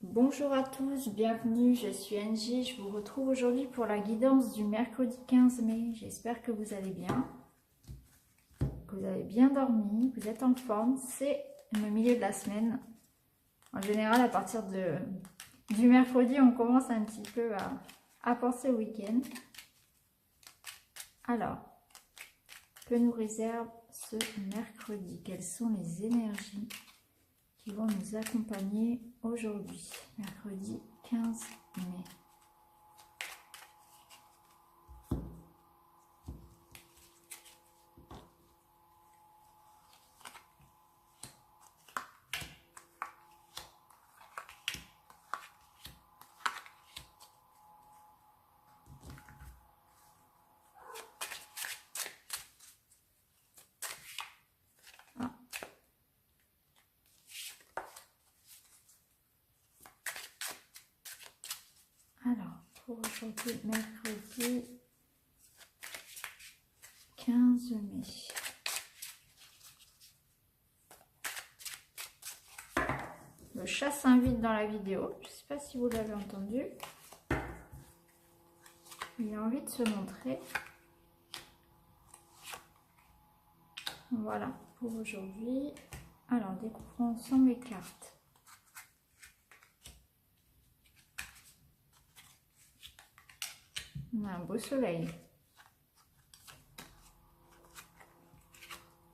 Bonjour à tous, bienvenue, je suis Angie, je vous retrouve aujourd'hui pour la guidance du mercredi 15 mai. J'espère que vous allez bien, que vous avez bien dormi, que vous êtes en forme. C'est le milieu de la semaine. En général, à partir du mercredi, on commence un petit peu à penser au week-end. Alors, que nous réserve ce mercredi? Quelles sont les énergies qui vont nous accompagner aujourd'hui, mercredi 15 mai. Alors, pour aujourd'hui, mercredi 15 mai. Le chat s'invite dans la vidéo. Je ne sais pas si vous l'avez entendu. Il a envie de se montrer. Voilà, pour aujourd'hui. Alors, découvrons ensemble les cartes. On a un beau soleil.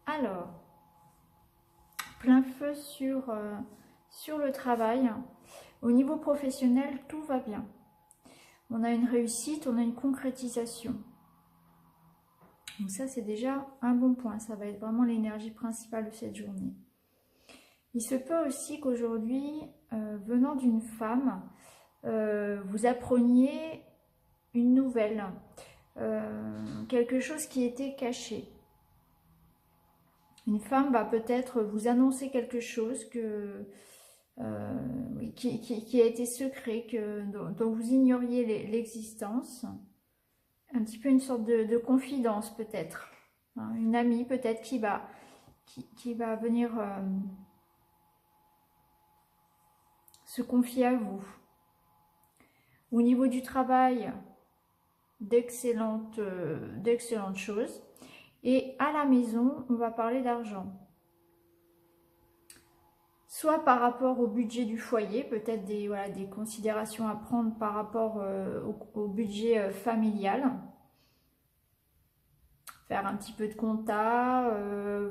Alors, plein feu sur le travail. Au niveau professionnel, tout va bien. On a une réussite, on a une concrétisation. Donc ça, c'est déjà un bon point. Ça va être vraiment l'énergie principale de cette journée. Il se peut aussi qu'aujourd'hui, venant d'une femme, vous appreniez une nouvelle, quelque chose qui était caché. Une femme va peut-être vous annoncer quelque chose qui a été secret, dont vous ignoriez l'existence. Un petit peu une sorte de confidence peut-être. Hein, une amie peut-être qui va venir se confier à vous. Au niveau du travail, d'excellentes choses. Et à la maison, on va parler d'argent. Soit par rapport au budget du foyer, peut-être des considérations à prendre par rapport au budget familial. Faire un petit peu de compta,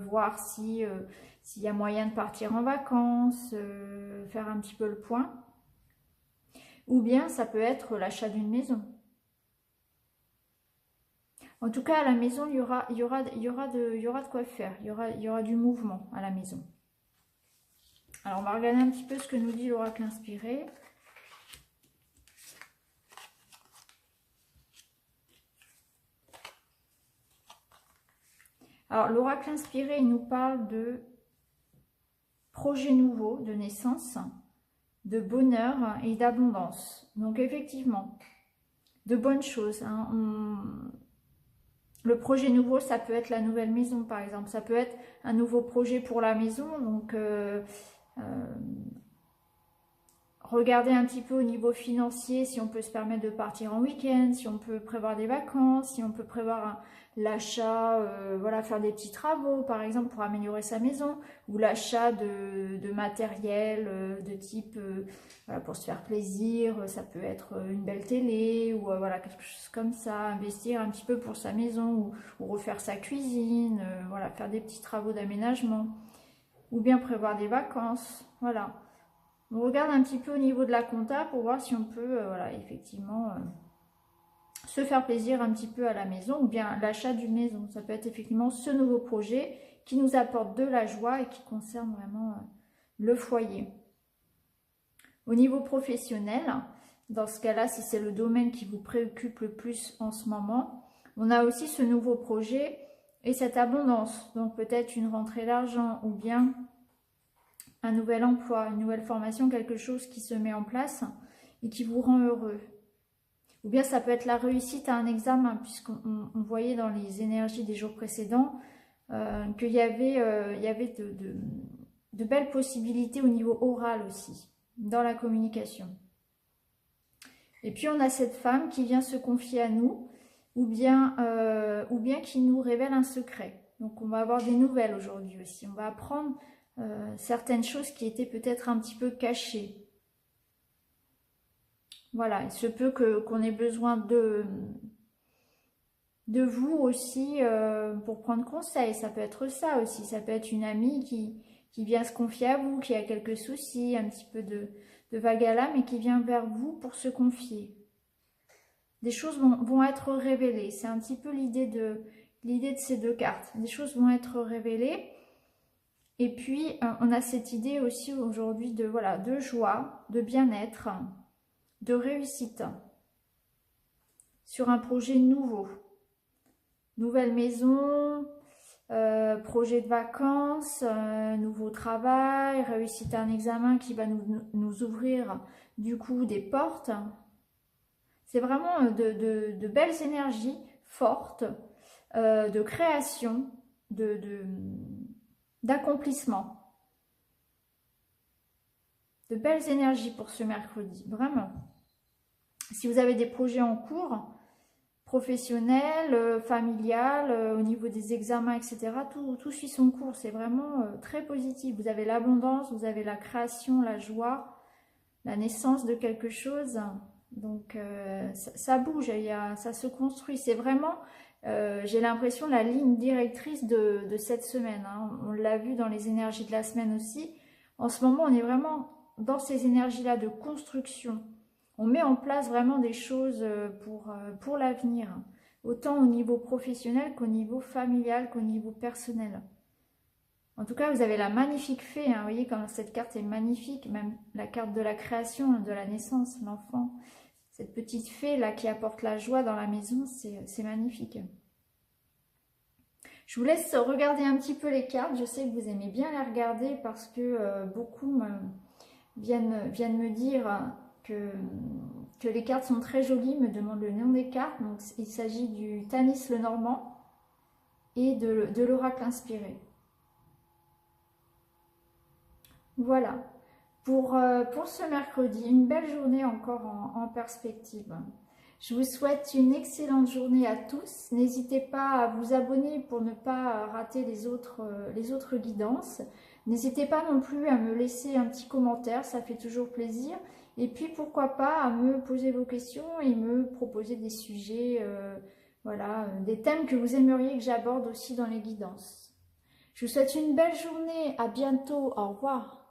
voir s'il y a moyen de partir en vacances, faire un petit peu le point. Ou bien ça peut être l'achat d'une maison. En tout cas, à la maison, il y aura de quoi faire. Il y aura du mouvement à la maison. Alors, on va regarder un petit peu ce que nous dit l'oracle inspiré. Alors, l'oracle inspiré, il nous parle de projets nouveaux, de naissance, de bonheur et d'abondance. Donc, effectivement, de bonnes choses. Hein. Le projet nouveau, ça peut être la nouvelle maison, par exemple. Ça peut être un nouveau projet pour la maison. Donc, regardez un petit peu au niveau financier si on peut se permettre de partir en week-end, si on peut prévoir des vacances, si on peut prévoir l'achat, voilà, faire des petits travaux par exemple pour améliorer sa maison, ou l'achat de matériel de type voilà, pour se faire plaisir. Ça peut être une belle télé ou voilà, quelque chose comme ça, investir un petit peu pour sa maison ou refaire sa cuisine, voilà, faire des petits travaux d'aménagement, ou bien prévoir des vacances, voilà. On regarde un petit peu au niveau de la compta pour voir si on peut, voilà, effectivement, se faire plaisir un petit peu à la maison, ou bien l'achat d'une maison. Ça peut être effectivement ce nouveau projet qui nous apporte de la joie et qui concerne vraiment le foyer. Au niveau professionnel, dans ce cas-là, si c'est le domaine qui vous préoccupe le plus en ce moment, on a aussi ce nouveau projet et cette abondance. Donc peut-être une rentrée d'argent ou bien un nouvel emploi, une nouvelle formation, quelque chose qui se met en place et qui vous rend heureux. Ou bien ça peut être la réussite à un examen, puisqu'on voyait dans les énergies des jours précédents qu'il y avait de belles possibilités au niveau oral aussi. dans la communication. Et puis on a cette femme qui vient se confier à nous, ou bien qui nous révèle un secret. Donc on va avoir des nouvelles aujourd'hui aussi. On va apprendre certaines choses qui étaient peut-être un petit peu cachées. Voilà, il se peut qu'on ait besoin de vous aussi pour prendre conseil. Ça peut être ça aussi. Ça peut être une amie qui vient se confier à vous, qui a quelques soucis, un petit peu de vague à l'âme et qui vient vers vous pour se confier. Des choses vont être révélées. C'est un petit peu l'idée de ces deux cartes. Des choses vont être révélées. Et puis, on a cette idée aussi aujourd'hui de joie, de bien-être, de réussite sur un projet nouveau. Nouvelle maison, projet de vacances, nouveau travail, réussite à un examen qui va nous ouvrir du coup des portes. C'est vraiment de belles énergies fortes, de création, d'accomplissement. De belles énergies pour ce mercredi, vraiment. Si vous avez des projets en cours, professionnels, familial, au niveau des examens, etc., tout suit son cours. C'est vraiment très positif. Vous avez l'abondance, vous avez la création, la joie, la naissance de quelque chose. Donc, ça bouge, ça se construit. C'est vraiment, j'ai l'impression, la ligne directrice de cette semaine. Hein. On l'a vu dans les énergies de la semaine aussi. En ce moment, on est vraiment dans ces énergies-là de construction. On met en place vraiment des choses pour l'avenir, autant au niveau professionnel qu'au niveau familial, qu'au niveau personnel. En tout cas, vous avez la magnifique fée, hein, vous voyez comme cette carte est magnifique, même la carte de la création, de la naissance, l'enfant. Cette petite fée là qui apporte la joie dans la maison, c'est magnifique. Je vous laisse regarder un petit peu les cartes, je sais que vous aimez bien les regarder parce que beaucoup viennent me dire que les cartes sont très jolies, me demandent le nom des cartes. Donc il s'agit du Tanis le Normand et de l'oracle inspiré. Voilà, pour ce mercredi, une belle journée encore en perspective. Je vous souhaite une excellente journée à tous. N'hésitez pas à vous abonner pour ne pas rater les autres guidances. N'hésitez pas non plus à me laisser un petit commentaire, ça fait toujours plaisir. Et puis pourquoi pas à me poser vos questions et me proposer des sujets, des thèmes que vous aimeriez que j'aborde aussi dans les guidances. Je vous souhaite une belle journée, à bientôt, au revoir.